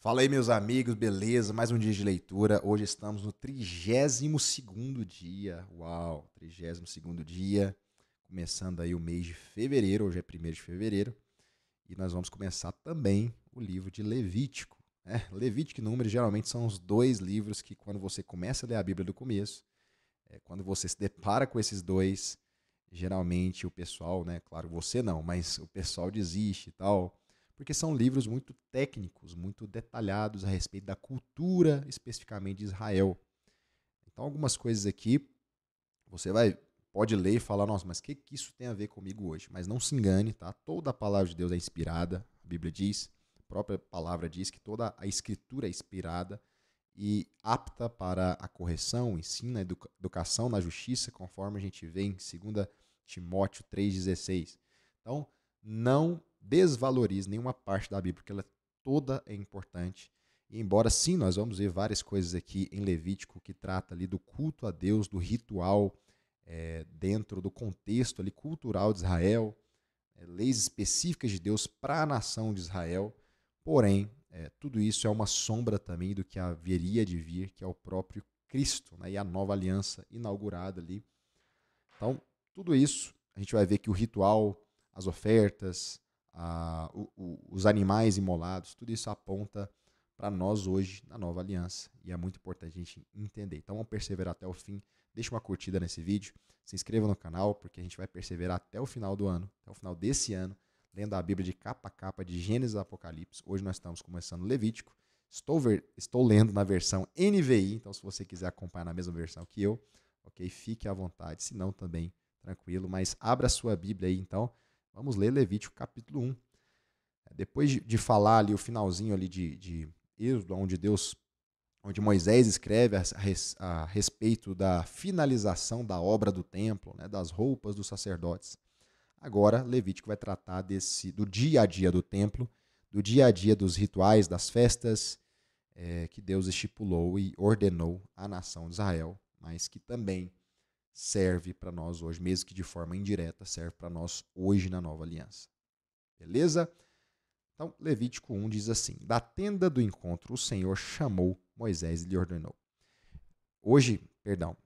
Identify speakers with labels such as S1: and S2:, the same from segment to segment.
S1: Fala aí, meus amigos, beleza? Mais um dia de leitura. Hoje estamos no 32º dia. Uau, 32º dia. Começando aí o mês de fevereiro. Hoje é 1º de fevereiro. E nós vamos começar também o livro de Levítico, né? Levítico e Números geralmente são os dois livros que, quando você começa a ler a Bíblia do começo, quando você se depara com esses dois, geralmente o pessoal, né? Claro, você não, mas o pessoal desiste e tal, porque são livros muito técnicos, muito detalhados a respeito da cultura especificamente de Israel. Então, algumas coisas aqui você pode ler e falar, nossa, mas o que isso tem a ver comigo hoje? Mas não se engane, tá? Toda a palavra de Deus é inspirada, a Bíblia diz, a própria palavra diz que toda a escritura é inspirada e apta para a correção, ensino, a educação na justiça, conforme a gente vê em 2 Timóteo 3,16. Então, não desvalorize nenhuma parte da Bíblia, porque ela toda é importante. E embora sim, nós vamos ver várias coisas aqui em Levítico que trata ali do culto a Deus, do ritual dentro do contexto ali cultural de Israel, leis específicas de Deus para a nação de Israel. Porém, tudo isso é uma sombra também do que haveria de vir, que é o próprio Cristo, né, e a nova aliança inaugurada ali. Então, tudo isso, a gente vai ver que o ritual, as ofertas, os animais imolados, tudo isso aponta para nós hoje na nova aliança. E é muito importante a gente entender. Então, vamos perseverar até o fim. Deixa uma curtida nesse vídeo, se inscreva no canal, porque a gente vai perseverar até o final do ano, até o final desse ano, lendo a Bíblia de capa a capa, de Gênesis a Apocalipse. Hoje nós estamos começando Levítico. Estou lendo na versão NVI, então se você quiser acompanhar na mesma versão que eu, ok? Fique à vontade, se não também, tranquilo. Mas abra a sua Bíblia aí, então. Vamos ler Levítico capítulo 1. Depois de falar ali o finalzinho ali de Êxodo, onde Moisés escreve a respeito da finalização da obra do templo, né, das roupas dos sacerdotes. Agora, Levítico vai tratar do dia a dia do templo, do dia a dia dos rituais, das festas que Deus estipulou e ordenou à nação de Israel, mas que também serve para nós hoje, mesmo que de forma indireta, serve para nós hoje na nova aliança. Beleza? Então, Levítico 1 diz assim: Da tenda do encontro, o Senhor chamou Moisés e lhe ordenou.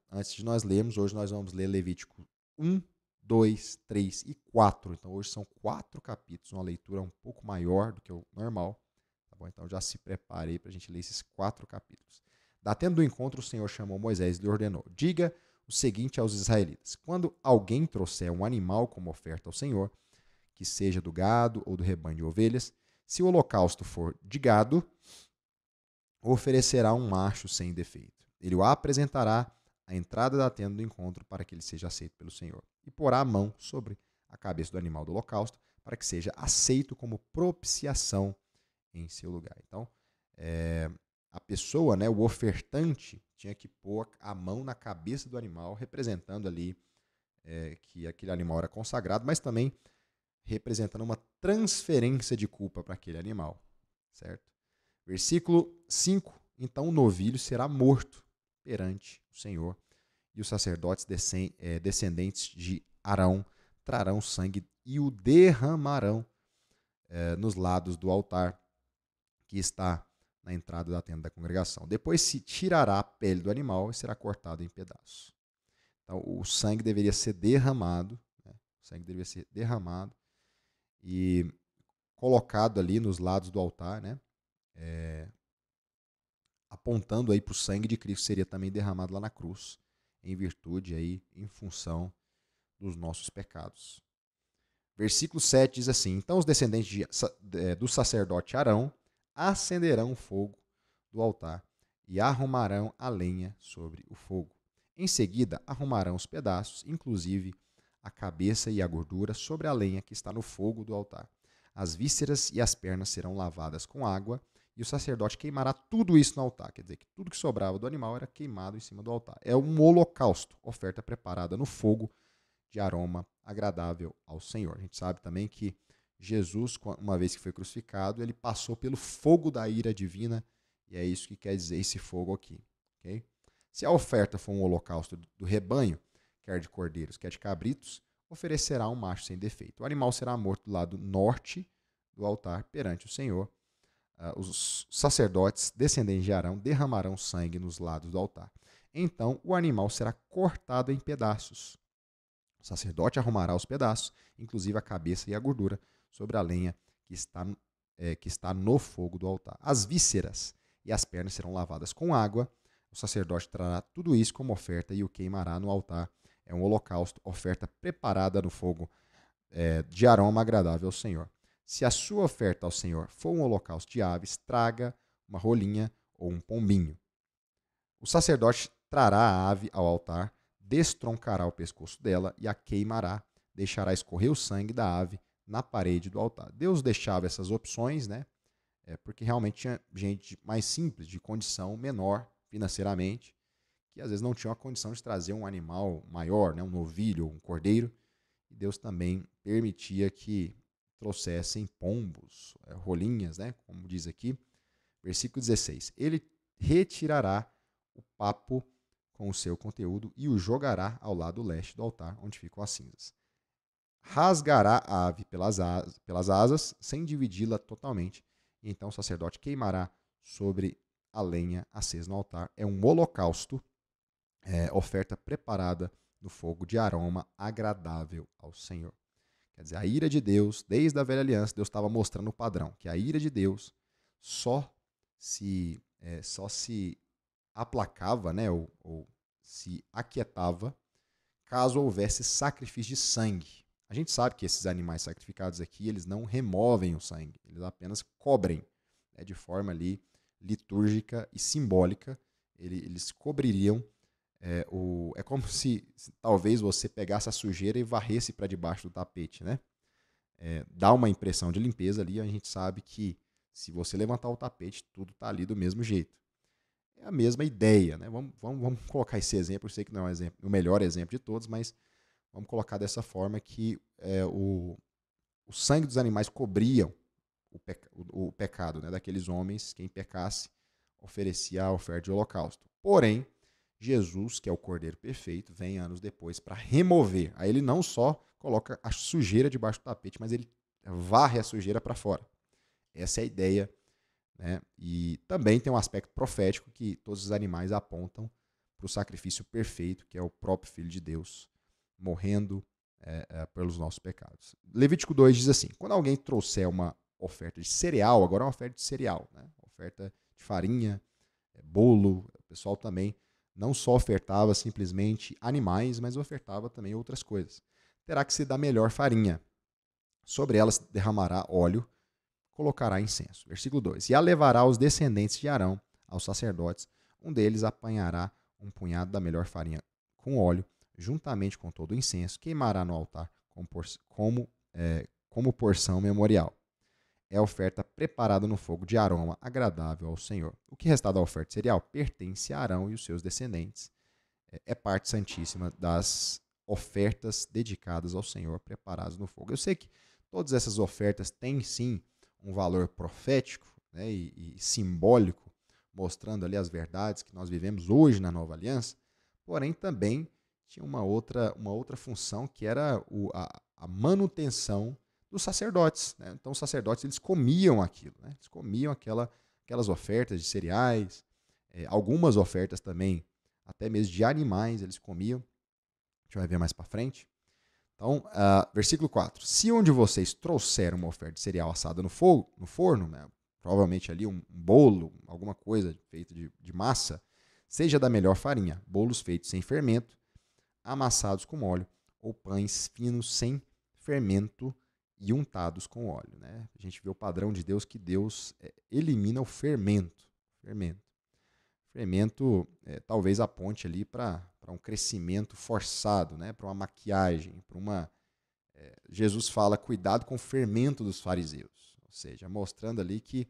S1: Antes de nós lermos, hoje nós vamos ler Levítico 1, 2, 3 e 4. Então, hoje são 4 capítulos, uma leitura um pouco maior do que o normal. Tá bom? Então, já se prepare aí para a gente ler esses 4 capítulos. Da tenda do encontro, o Senhor chamou Moisés e lhe ordenou: Diga o seguinte aos israelitas: Quando alguém trouxer um animal como oferta ao Senhor, que seja do gado ou do rebanho de ovelhas, se o holocausto for de gado, oferecerá um macho sem defeito. Ele o apresentará à entrada da tenda do encontro para que ele seja aceito pelo Senhor. E porá a mão sobre a cabeça do animal do holocausto para que seja aceito como propiciação em seu lugar. Então, a pessoa, né, o ofertante, tinha que pôr a mão na cabeça do animal, representando ali que aquele animal era consagrado, mas também representando uma transferência de culpa para aquele animal, certo? Versículo 5: Então o novilho será morto perante o Senhor, e os sacerdotes descendentes de Arão trarão sangue e o derramarão nos lados do altar que está na entrada da tenda da congregação. Depois se tirará a pele do animal e será cortado em pedaços. Então o sangue deveria ser derramado, né? O sangue deveria ser derramado e colocado ali nos lados do altar, né? Apontando aí para o sangue de Cristo, seria também derramado lá na cruz, em virtude aí, em função dos nossos pecados. Versículo 7 diz assim: Então os descendentes do sacerdote Arão acenderão o fogo do altar e arrumarão a lenha sobre o fogo. Em seguida, arrumarão os pedaços, inclusive a cabeça e a gordura, sobre a lenha que está no fogo do altar. As vísceras e as pernas serão lavadas com água, e o sacerdote queimará tudo isso no altar. Quer dizer que tudo que sobrava do animal era queimado em cima do altar. É um holocausto, oferta preparada no fogo, de aroma agradável ao Senhor. A gente sabe também que Jesus, uma vez que foi crucificado, ele passou pelo fogo da ira divina, e é isso que quer dizer esse fogo aqui. Okay? Se a oferta for um holocausto do rebanho, quer de cordeiros, quer de cabritos, oferecerá um macho sem defeito. O animal será morto do lado norte do altar perante o Senhor. os sacerdotes descendentes de Arão derramarão sangue nos lados do altar. Então o animal será cortado em pedaços. O sacerdote arrumará os pedaços, inclusive a cabeça e a gordura, sobre a lenha que está no fogo do altar. As vísceras e as pernas serão lavadas com água. O sacerdote trará tudo isso como oferta e o queimará no altar. É um holocausto, oferta preparada no fogo de aroma agradável ao Senhor. Se a sua oferta ao Senhor for um holocausto de aves, traga uma rolinha ou um pombinho. O sacerdote trará a ave ao altar, destroncará o pescoço dela e a queimará, deixará escorrer o sangue da ave na parede do altar. Deus deixava essas opções, né? Porque realmente tinha gente mais simples, de condição menor financeiramente, que às vezes não tinha a condição de trazer um animal maior, né? Um novilho, um cordeiro. E Deus também permitia que trouxessem pombos, rolinhas, né? Como diz aqui, versículo 16. Ele retirará o papo com o seu conteúdo e o jogará ao lado leste do altar, onde ficam as cinzas. Rasgará a ave pelas asas, sem dividi-la totalmente. E então o sacerdote queimará sobre a lenha acesa no altar. É um holocausto, oferta preparada no fogo de aroma agradável ao Senhor. Quer dizer, a ira de Deus, desde a velha aliança, Deus estava mostrando o padrão, que a ira de Deus só se aplacava, né, ou se aquietava, caso houvesse sacrifício de sangue. A gente sabe que esses animais sacrificados aqui, eles não removem o sangue, eles apenas cobrem, né, de forma ali litúrgica e simbólica, eles cobririam. É como se talvez você pegasse a sujeira e varresse para debaixo do tapete, né? Dá uma impressão de limpeza ali, a gente sabe que se você levantar o tapete, tudo está ali do mesmo jeito. É a mesma ideia, né? Vamos colocar esse exemplo, eu sei que não é o melhor exemplo de todos, mas vamos colocar dessa forma que o sangue dos animais cobriam o pecado, né, daqueles homens. Quem pecasse oferecia a oferta de holocausto. Porém, Jesus, que é o Cordeiro perfeito, vem anos depois para remover. Aí ele não só coloca a sujeira debaixo do tapete, mas ele varre a sujeira para fora. Essa é a ideia, né? E também tem um aspecto profético que todos os animais apontam para o sacrifício perfeito, que é o próprio Filho de Deus, morrendo pelos nossos pecados. Levítico 2 diz assim: quando alguém trouxer uma oferta de cereal, agora é uma oferta de cereal, né? Oferta de farinha, bolo, o pessoal também não só ofertava simplesmente animais, mas ofertava também outras coisas. Terá que se dar melhor farinha. Sobre elas derramará óleo, colocará incenso. Versículo 2. E a levará aos descendentes de Arão, aos sacerdotes. Um deles apanhará um punhado da melhor farinha com óleo, juntamente com todo o incenso, queimará no altar como porção memorial. É a oferta preparada no fogo de aroma agradável ao Senhor. O que restar da oferta cereal pertence a Arão e os seus descendentes. É parte santíssima das ofertas dedicadas ao Senhor, preparadas no fogo. Eu sei que todas essas ofertas têm, sim, um valor profético, né, e simbólico, mostrando ali as verdades que nós vivemos hoje na Nova Aliança, porém também tinha uma outra função, que era a manutenção dos sacerdotes, né? Então os sacerdotes, eles comiam aquilo, né? Eles comiam aquelas ofertas de cereais, algumas ofertas também, até mesmo de animais, eles comiam. A gente vai ver mais para frente. Então, versículo 4. Se um de vocês trouxer uma oferta de cereal assada no forno, né, provavelmente ali um bolo, alguma coisa feita de massa, seja da melhor farinha, bolos feitos sem fermento, amassados com óleo, ou pães finos sem fermento e untados com óleo, né? A gente vê o padrão de Deus, que Deus elimina o fermento. Fermento talvez aponte ali para um crescimento forçado, né? Para uma maquiagem, para uma... Jesus fala, cuidado com o fermento dos fariseus, ou seja, mostrando ali que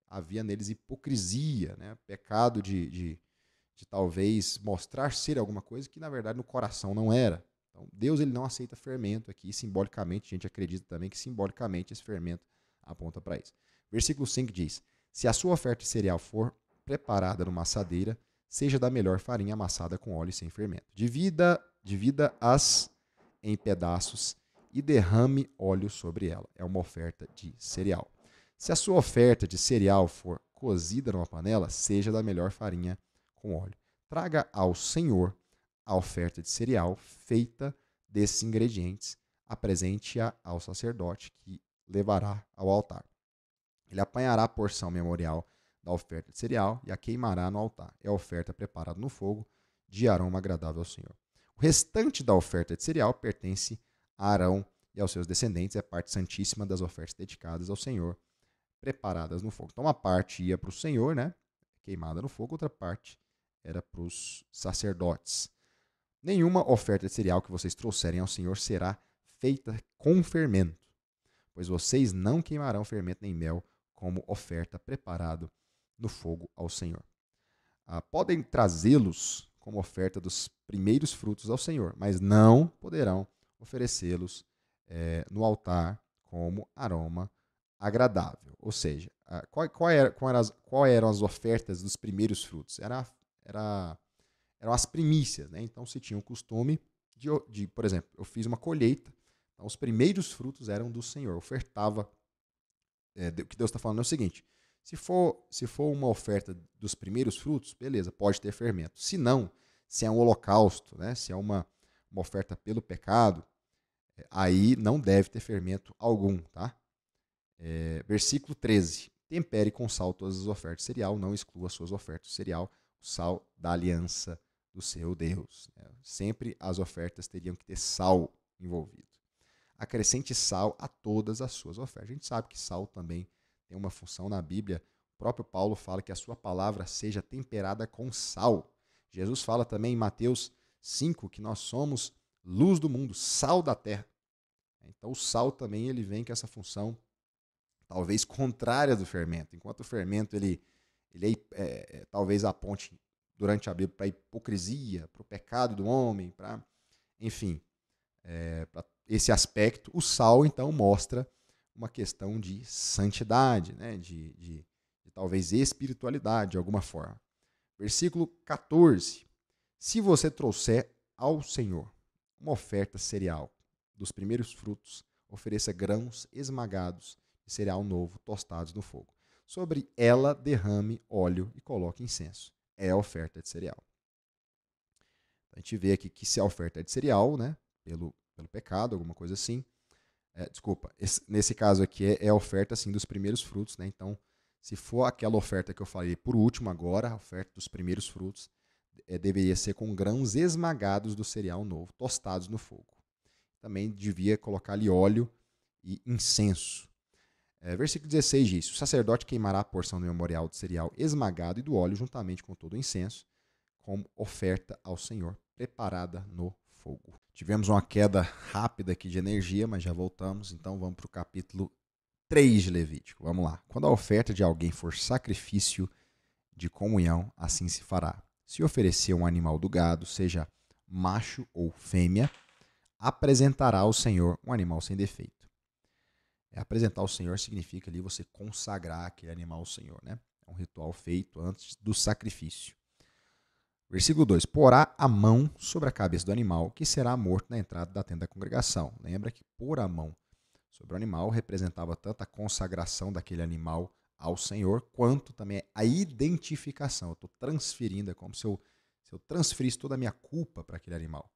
S1: havia neles hipocrisia, né? Pecado de talvez mostrar ser alguma coisa que na verdade no coração não era. Então, Deus, ele não aceita fermento aqui, simbolicamente, a gente acredita também que simbolicamente esse fermento aponta para isso. Versículo 5 diz: se a sua oferta de cereal for preparada numa assadeira, seja da melhor farinha amassada com óleo e sem fermento. Divida-as em pedaços e derrame óleo sobre ela. É uma oferta de cereal. Se a sua oferta de cereal for cozida numa panela, seja da melhor farinha com óleo. Traga ao Senhor a oferta de cereal feita desses ingredientes, apresente-a ao sacerdote, que levará ao altar. Ele apanhará a porção memorial da oferta de cereal e a queimará no altar. É a oferta preparada no fogo, de aroma agradável ao Senhor. O restante da oferta de cereal pertence a Arão e aos seus descendentes, é parte santíssima das ofertas dedicadas ao Senhor, preparadas no fogo. Então, uma parte ia para o Senhor, né, queimada no fogo, outra parte era para os sacerdotes. Nenhuma oferta de cereal que vocês trouxerem ao Senhor será feita com fermento, pois vocês não queimarão fermento nem mel como oferta preparado no fogo ao Senhor. Podem trazê-los como oferta dos primeiros frutos ao Senhor, mas não poderão oferecê-los no altar como aroma agradável. Ou seja, qual eram as ofertas dos primeiros frutos? Eram as primícias, né? Então se tinha o costume de, por exemplo, eu fiz uma colheita, então os primeiros frutos eram do Senhor, ofertava. O que Deus está falando é o seguinte: se for uma oferta dos primeiros frutos, beleza, pode ter fermento. Se não, se é um holocausto, né? Se é uma oferta pelo pecado, aí não deve ter fermento algum, tá? Versículo 13. Tempere com sal todas as ofertas de cereal, não exclua as suas ofertas de cereal, o sal da aliança do seu Deus. Sempre as ofertas teriam que ter sal envolvido. Acrescente sal a todas as suas ofertas. A gente sabe que sal também tem uma função na Bíblia. O próprio Paulo fala que a sua palavra seja temperada com sal. Jesus fala também em Mateus 5 que nós somos luz do mundo, sal da terra. Então o sal também ele vem com essa função talvez contrária do fermento. Enquanto o fermento ele talvez aponte durante a Bíblia para a hipocrisia, para o pecado do homem, para, enfim, para esse aspecto, o sal então mostra uma questão de santidade, né? de talvez espiritualidade de alguma forma. Versículo 14. Se você trouxer ao Senhor uma oferta cereal dos primeiros frutos, ofereça grãos esmagados de cereal novo, tostados no fogo. Sobre ela derrame óleo e coloque incenso. É a oferta de cereal. A gente vê aqui que se a oferta é de cereal, né, pelo pecado, alguma coisa assim. Nesse caso aqui é a oferta assim, dos primeiros frutos, né? Então, se for aquela oferta que eu falei por último agora, a oferta dos primeiros frutos, deveria ser com grãos esmagados do cereal novo, tostados no fogo. Também devia colocar ali óleo e incenso. Versículo 16 diz: o sacerdote queimará a porção do memorial de cereal esmagado e do óleo juntamente com todo o incenso, como oferta ao Senhor, preparada no fogo. Tivemos uma queda rápida aqui de energia, mas já voltamos, então vamos para o capítulo 3 de Levítico. Vamos lá. Quando a oferta de alguém for sacrifício de comunhão, assim se fará. Se oferecer um animal do gado, seja macho ou fêmea, apresentará ao Senhor um animal sem defeito. Apresentar ao Senhor significa ali você consagrar aquele animal ao Senhor, né? É um ritual feito antes do sacrifício. Versículo 2. Porá a mão sobre a cabeça do animal, que será morto na entrada da tenda da congregação. Lembra que pôr a mão sobre o animal representava tanto a consagração daquele animal ao Senhor, quanto também a identificação. Eu estou transferindo, é como se eu transferisse toda a minha culpa para aquele animal.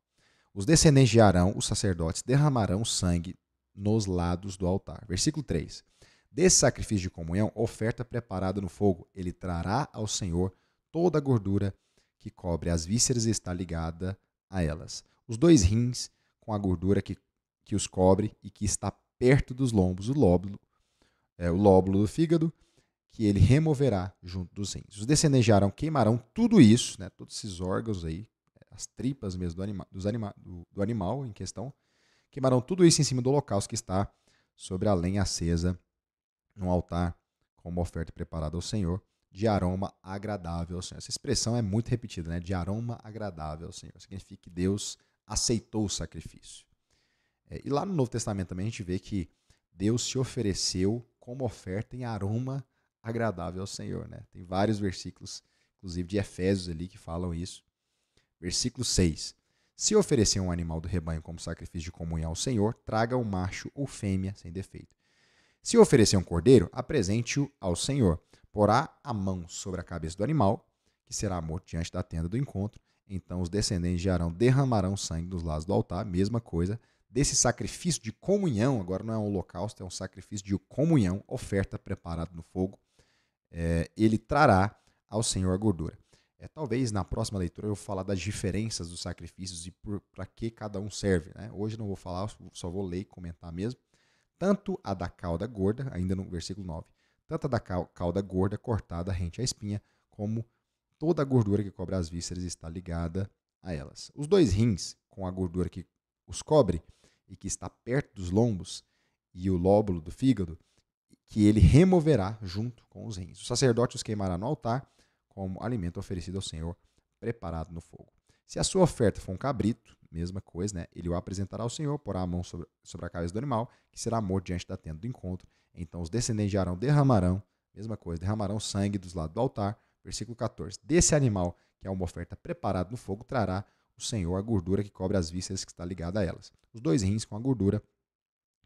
S1: Os descendentes de Arão, os sacerdotes, derramarão sangue nos lados do altar. Versículo 3. Desse sacrifício de comunhão, oferta preparada no fogo, ele trará ao Senhor toda a gordura que cobre as vísceras e está ligada a elas. Os 2 rins com a gordura que os cobre e que está perto dos lombos, o lóbulo do fígado, que ele removerá junto dos rins. Os descendentes de Arão queimarão tudo isso, né, todos esses órgãos aí, as tripas mesmo do animal em questão, queimarão tudo isso em cima do holocausto que está sobre a lenha acesa no altar, como oferta preparada ao Senhor, de aroma agradável ao Senhor. Essa expressão é muito repetida, né? De aroma agradável ao Senhor. Significa que Deus aceitou o sacrifício. E lá no Novo Testamento também a gente vê que Deus se ofereceu como oferta em aroma agradável ao Senhor, né? Tem vários versículos, inclusive de Efésios ali, que falam isso. Versículo 6. Se oferecer um animal do rebanho como sacrifício de comunhão ao Senhor, traga um macho ou fêmea sem defeito. Se oferecer um cordeiro, apresente-o ao Senhor. Porá a mão sobre a cabeça do animal, que será morto diante da tenda do encontro. Então os descendentes de Arão derramarão sangue dos lados do altar, mesma coisa. Desse sacrifício de comunhão, agora não é um holocausto, é um sacrifício de comunhão, oferta preparada no fogo, ele trará ao Senhor a gordura. Talvez na próxima leitura eu vou falar das diferenças dos sacrifícios e para que cada um serve. Né? Hoje não vou falar, só vou ler e comentar mesmo. Tanto a da cauda gorda, ainda no versículo 9, tanto a da cauda gorda cortada rente à espinha, como toda a gordura que cobre as vísceras está ligada a elas. Os 2 rins, com a gordura que os cobre e que está perto dos lombos, e o lóbulo do fígado, que ele removerá junto com os rins. O sacerdote os queimará no altar, como alimento oferecido ao Senhor, preparado no fogo. Se a sua oferta for um cabrito, mesma coisa, né? Ele o apresentará ao Senhor, porá a mão sobre a cabeça do animal, que será morto diante da tenda do encontro. Então os descendentes de Arão derramarão, mesma coisa, derramarão sangue dos lados do altar. Versículo 14. Desse animal, que é uma oferta preparada no fogo, trará o Senhor a gordura que cobre as vísceras que está ligada a elas. Os 2 rins com a gordura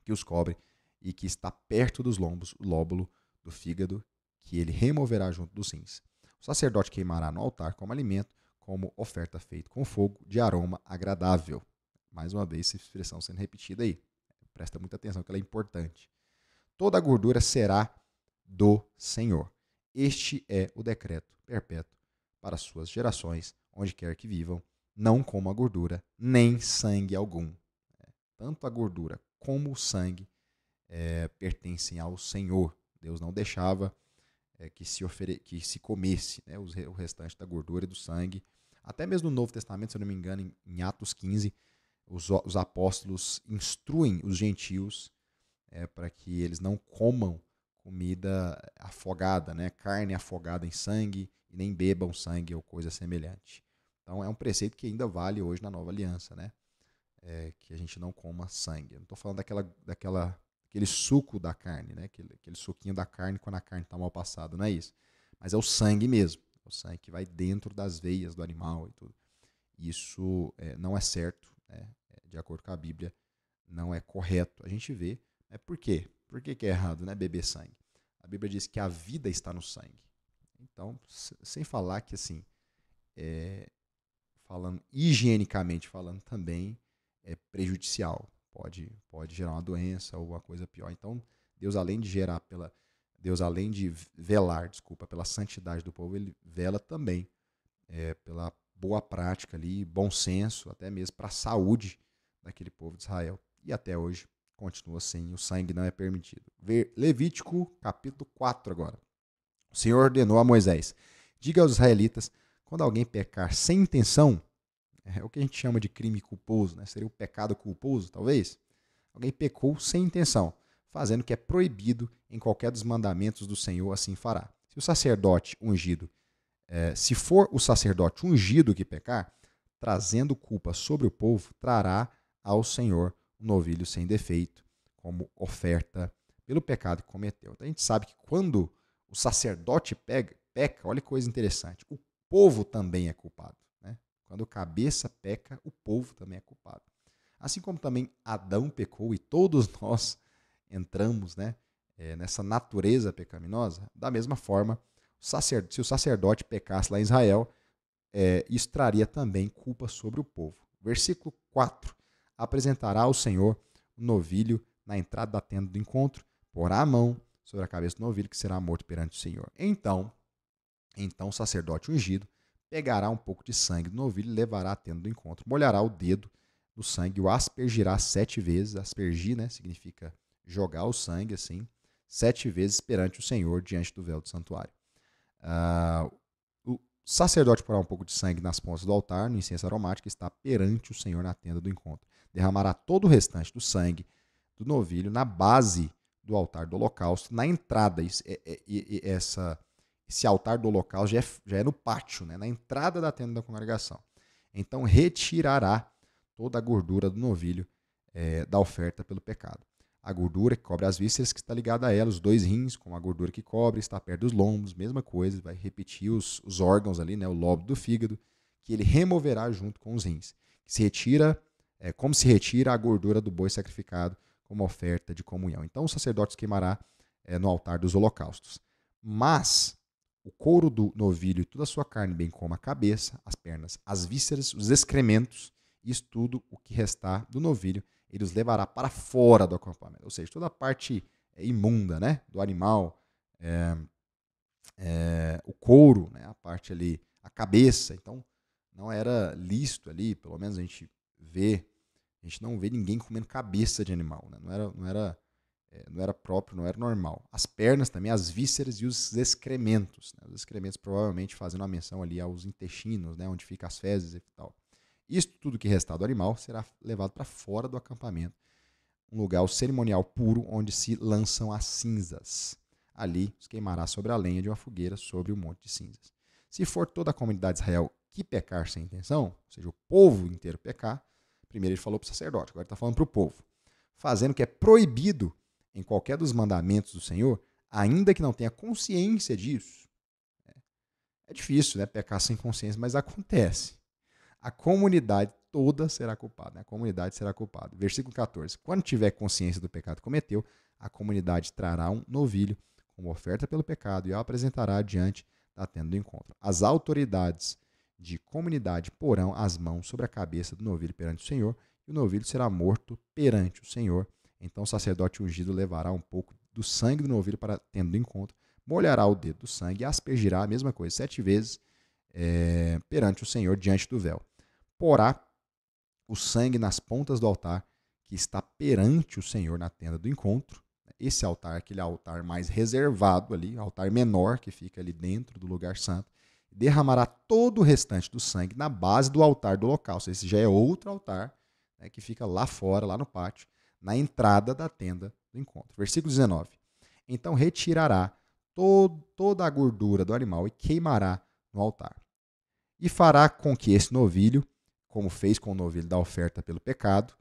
S1: que os cobre e que está perto dos lombos, o lóbulo do fígado, que ele removerá junto dos rins. O sacerdote queimará no altar como alimento, como oferta feita com fogo, de aroma agradável. Mais uma vez, essa expressão sendo repetida aí. Presta muita atenção que ela é importante. Toda a gordura será do Senhor. Este é o decreto perpétuo para suas gerações, onde quer que vivam. Não comam a gordura, nem sangue algum. Tanto a gordura como o sangue pertencem ao Senhor. Deus não deixava que se comesse, né, o restante da gordura e do sangue. Até mesmo no Novo Testamento, se eu não me engano, em Atos 15, os apóstolos instruem os gentios para que eles não comam comida afogada, né, carne afogada em sangue, e nem bebam sangue ou coisa semelhante. Então é um preceito que ainda vale hoje na Nova Aliança, né? Que a gente não coma sangue. Eu não estou falando aquele suco da carne, né? Aquele suquinho da carne quando a carne está mal passada, não é isso. Mas é o sangue mesmo. É o sangue que vai dentro das veias do animal e tudo. Isso não é certo, né? De acordo com a Bíblia, não é correto. A gente vê. Por quê? Por que é errado, né? Beber sangue. A Bíblia diz que a vida está no sangue. Então, sem falar que, assim, falando higienicamente falando também, é prejudicial. Pode gerar uma doença ou uma coisa pior. Então, Deus, além de velar, pela santidade do povo, ele vela também pela boa prática ali, bom senso, até mesmo para a saúde daquele povo de Israel. E até hoje continua assim, o sangue não é permitido. Levítico, capítulo 4 agora. O Senhor ordenou a Moisés: diga aos israelitas, quando alguém pecar sem intenção, é o que a gente chama de crime culposo, né? Seria o pecado culposo, talvez. Alguém pecou sem intenção, fazendo o que é proibido em qualquer dos mandamentos do Senhor, assim fará. Se for o sacerdote ungido que pecar, trazendo culpa sobre o povo, trará ao Senhor um novilho sem defeito, como oferta pelo pecado que cometeu. Então a gente sabe que quando o sacerdote peca, olha que coisa interessante, o povo também é culpado. Quando o cabeça peca, o povo também é culpado. Assim como também Adão pecou e todos nós entramos, né, nessa natureza pecaminosa, da mesma forma, se o sacerdote pecasse lá em Israel, isso traria também culpa sobre o povo. Versículo 4. Apresentará ao Senhor o novilho na entrada da tenda do encontro, porá a mão sobre a cabeça do novilho, que será morto perante o Senhor. Então o sacerdote ungido pegará um pouco de sangue do novilho e levará à tenda do encontro. Molhará o dedo no sangue, o aspergirá 7 vezes. Aspergir, né, significa jogar o sangue assim, 7 vezes perante o Senhor, diante do véu do santuário. O sacerdote porá um pouco de sangue nas pontas do altar, no incenso aromático, que está perante o Senhor na tenda do encontro. Derramará todo o restante do sangue do novilho na base do altar do holocausto, na entrada. Esse altar do holocausto já é no pátio, né, na entrada da tenda da congregação. Então retirará toda a gordura do novilho da oferta pelo pecado. A gordura que cobre as vísceras, que está ligada a ela, os 2 rins, com a gordura que cobre, está perto dos lombos, mesma coisa, vai repetir os órgãos ali, né, o lobo do fígado, que ele removerá junto com os rins. Se retira, como se retira a gordura do boi sacrificado como oferta de comunhão. Então o sacerdote queimará no altar dos holocaustos. Mas o couro do novilho e toda a sua carne, bem como a cabeça, as pernas, as vísceras, os excrementos, isso tudo o que restar do novilho, ele os levará para fora do acampamento. Ou seja, toda a parte imunda, né, do animal, o couro, né, a parte ali, a cabeça. Então, não era lícito ali, pelo menos a gente não vê ninguém comendo cabeça de animal, né? Não era próprio, não era normal. As pernas também, as vísceras e os excrementos, né? Os excrementos provavelmente fazendo uma menção ali aos intestinos, né, onde ficam as fezes e tal. Isto tudo que restar do animal será levado para fora do acampamento, um lugar cerimonial puro onde se lançam as cinzas. Ali os queimará sobre a lenha de uma fogueira sobre o monte de cinzas. Se for toda a comunidade de Israel que pecar sem intenção, ou seja, o povo inteiro pecar, primeiro ele falou para o sacerdote, agora ele está falando para o povo, fazendo o que é proibido em qualquer dos mandamentos do Senhor, ainda que não tenha consciência disso. É difícil, né, pecar sem consciência, mas acontece. A comunidade toda será culpada. Né? A comunidade será culpada. Versículo 14. Quando tiver consciência do pecado que cometeu, a comunidade trará um novilho como oferta pelo pecado e o apresentará diante da tenda do encontro. As autoridades de comunidade porão as mãos sobre a cabeça do novilho perante o Senhor, e o novilho será morto perante o Senhor. Então o sacerdote ungido levará um pouco do sangue do novilho para a tenda do encontro, molhará o dedo do sangue e aspergirá a mesma coisa 7 vezes perante o Senhor diante do véu. Porá o sangue nas pontas do altar que está perante o Senhor na tenda do encontro. Esse altar, aquele altar mais reservado ali, altar menor que fica ali dentro do lugar santo, derramará todo o restante do sangue na base do altar do holocausto. Esse já é outro altar, né, que fica lá fora, lá no pátio, na entrada da tenda do encontro. Versículo 19. Então retirará toda a gordura do animal e queimará no altar. E fará com que esse novilho, como fez com o novilho da oferta pelo pecado,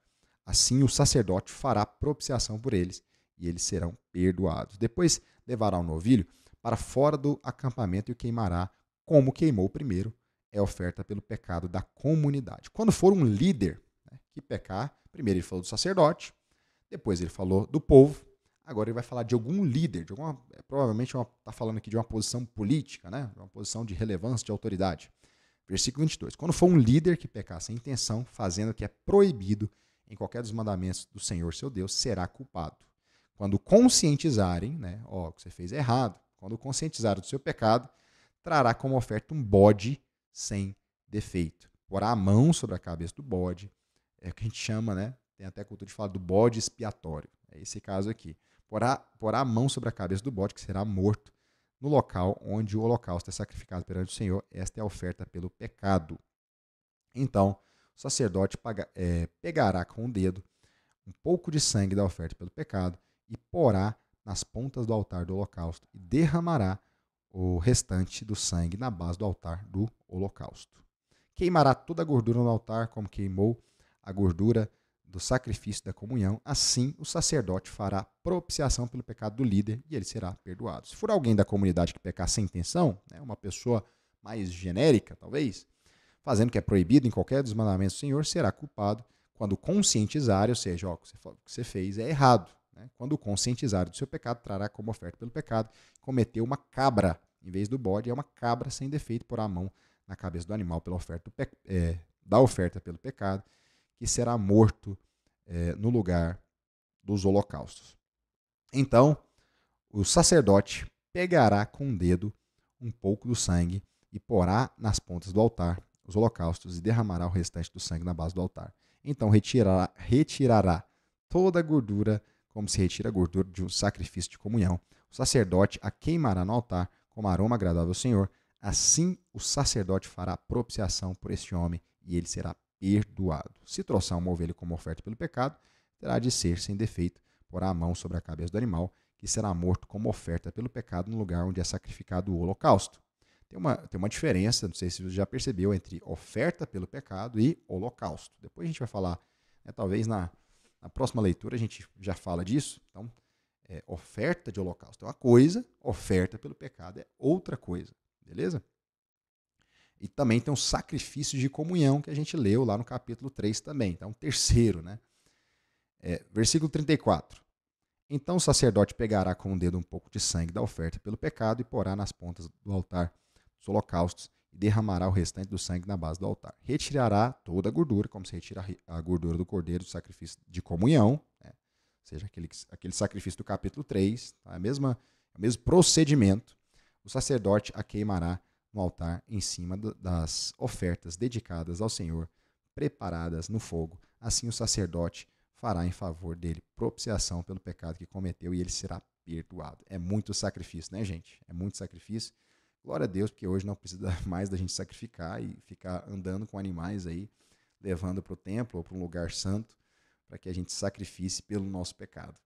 S1: assim o sacerdote fará propiciação por eles, e eles serão perdoados. Depois levará o novilho para fora do acampamento e o queimará, como queimou o primeiro, é oferta pelo pecado da comunidade. Quando for um líder, né, que pecar, primeiro ele falou do sacerdote, depois ele falou do povo, agora ele vai falar de algum líder, provavelmente está falando aqui de uma posição política, né, de uma posição de relevância, de autoridade. Versículo 22. Quando for um líder que pecar sem intenção, fazendo o que é proibido em qualquer dos mandamentos do Senhor seu Deus, será culpado. Quando conscientizarem, né, ó, que você fez errado, quando conscientizarem do seu pecado, trará como oferta um bode sem defeito. Porá a mão sobre a cabeça do bode, é o que a gente chama, né, tem até a cultura de falar do bode expiatório. É esse caso aqui. Porá a mão sobre a cabeça do bode, que será morto no local onde o holocausto é sacrificado perante o Senhor. Esta é a oferta pelo pecado. Então, o sacerdote pegará com o dedo um pouco de sangue da oferta pelo pecado e porá nas pontas do altar do holocausto e derramará o restante do sangue na base do altar do holocausto. Queimará toda a gordura no altar, como queimou a gordura do sacrifício da comunhão. Assim, o sacerdote fará propiciação pelo pecado do líder e ele será perdoado. Se for alguém da comunidade que pecar sem intenção, né, uma pessoa mais genérica, talvez, fazendo o que é proibido em qualquer dos mandamentos do Senhor, será culpado quando conscientizar, ou seja, ó, o que você fez é errado. Né? Quando conscientizar do seu pecado, trará como oferta pelo pecado, cometeu uma cabra, em vez do bode, é uma cabra sem defeito, porá a mão na cabeça do animal pela oferta da oferta pelo pecado, que será morto no lugar dos holocaustos. Então, o sacerdote pegará com o dedo um pouco do sangue e porá nas pontas do altar os holocaustos e derramará o restante do sangue na base do altar. Então retirará toda a gordura, como se retira a gordura de um sacrifício de comunhão. O sacerdote a queimará no altar como aroma agradável ao Senhor. Assim o sacerdote fará propiciação por este homem e ele será perdoado. Se trouxer uma ovelha como oferta pelo pecado, terá de ser sem defeito, porá a mão sobre a cabeça do animal, que será morto como oferta pelo pecado no lugar onde é sacrificado o holocausto. Tem uma diferença, não sei se você já percebeu, entre oferta pelo pecado e holocausto. Depois a gente vai falar, né, talvez na próxima leitura a gente já fala disso. Então, oferta de holocausto é uma coisa, oferta pelo pecado é outra coisa, beleza? E também tem os sacrifícios de comunhão que a gente leu lá no capítulo 3 também. Então, terceiro, né? Versículo 34. Então o sacerdote pegará com o dedo um pouco de sangue da oferta pelo pecado e porá nas pontas do altar dos holocaustos e derramará o restante do sangue na base do altar. Retirará toda a gordura, como se retira a gordura do cordeiro do sacrifício de comunhão, né? Ou seja, aquele sacrifício do capítulo 3, tá? O mesmo procedimento. O sacerdote a queimará no altar em cima das ofertas dedicadas ao Senhor, preparadas no fogo. Assim o sacerdote fará em favor dele propiciação pelo pecado que cometeu e ele será perdoado. É muito sacrifício, né, gente? É muito sacrifício. Glória a Deus, porque hoje não precisa mais da gente sacrificar e ficar andando com animais aí, levando para o templo ou para um lugar santo, para que a gente sacrifique pelo nosso pecado.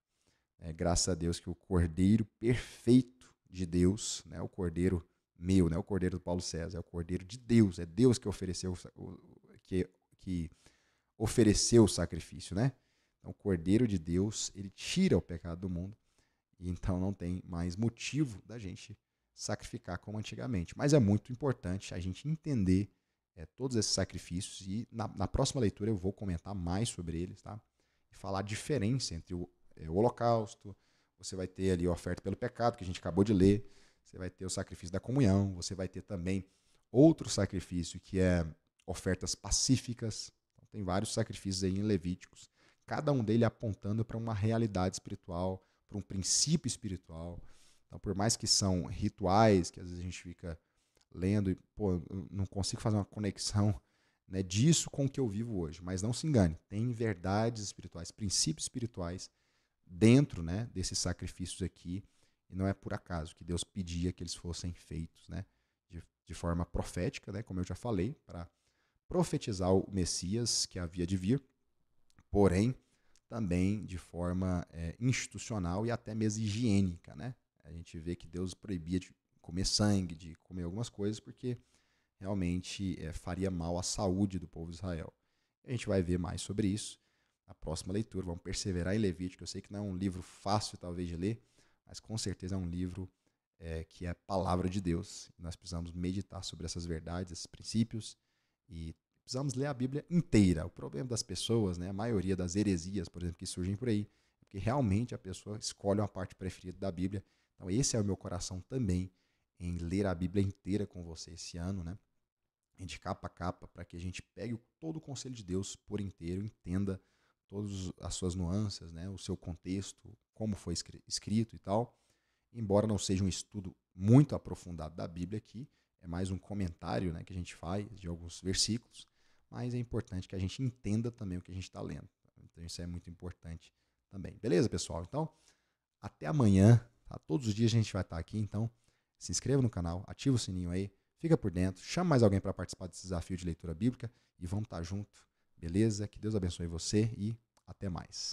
S1: Graças a Deus que o Cordeiro perfeito de Deus, né, o Cordeiro meu, né, o Cordeiro do Paulo César, é o Cordeiro de Deus, é Deus que ofereceu que ofereceu o sacrifício, né? Então, o Cordeiro de Deus, ele tira o pecado do mundo, e então não tem mais motivo da gente sacrificar como antigamente. Mas é muito importante a gente entender todos esses sacrifícios, e na próxima leitura eu vou comentar mais sobre eles, tá? E falar a diferença entre o holocausto, você vai ter ali a oferta pelo pecado, que a gente acabou de ler, você vai ter o sacrifício da comunhão, você vai ter também outro sacrifício que é ofertas pacíficas. Então, tem vários sacrifícios aí em Levíticos, cada um deles apontando para uma realidade espiritual, para um princípio espiritual. Então, por mais que são rituais, que às vezes a gente fica lendo e, eu não consigo fazer uma conexão, né, disso com o que eu vivo hoje. Mas não se engane, tem verdades espirituais, princípios espirituais dentro, né, desses sacrifícios aqui, e não é por acaso que Deus pedia que eles fossem feitos, né, de forma profética, né, como eu já falei, para profetizar o Messias que havia de vir, porém também de forma institucional e até mesmo higiênica, né? A gente vê que Deus proibia de comer sangue, de comer algumas coisas, porque realmente faria mal à saúde do povo de Israel. A gente vai ver mais sobre isso na próxima leitura. Vamos perseverar em Levítico. Eu sei que não é um livro fácil, talvez, de ler, mas com certeza é um livro que é a palavra de Deus. Nós precisamos meditar sobre essas verdades, esses princípios, e precisamos ler a Bíblia inteira. O problema das pessoas, né, a maioria das heresias, por exemplo, que surgem por aí, é porque realmente a pessoa escolhe uma parte preferida da Bíblia. Então esse é o meu coração também, em ler a Bíblia inteira com você esse ano, né? De capa a capa, para que a gente pegue todo o conselho de Deus por inteiro, entenda todas as suas nuances, né, o seu contexto, como foi escrito e tal. Embora não seja um estudo muito aprofundado da Bíblia aqui, é mais um comentário, né, que a gente faz de alguns versículos, mas é importante que a gente entenda também o que a gente está lendo. Então isso é muito importante também. Beleza, pessoal? Então, até amanhã. Tá? Todos os dias a gente vai estar aqui, então se inscreva no canal, ativa o sininho aí, fica por dentro, chama mais alguém para participar desse desafio de leitura bíblica e vamos estar junto, beleza? Que Deus abençoe você e até mais.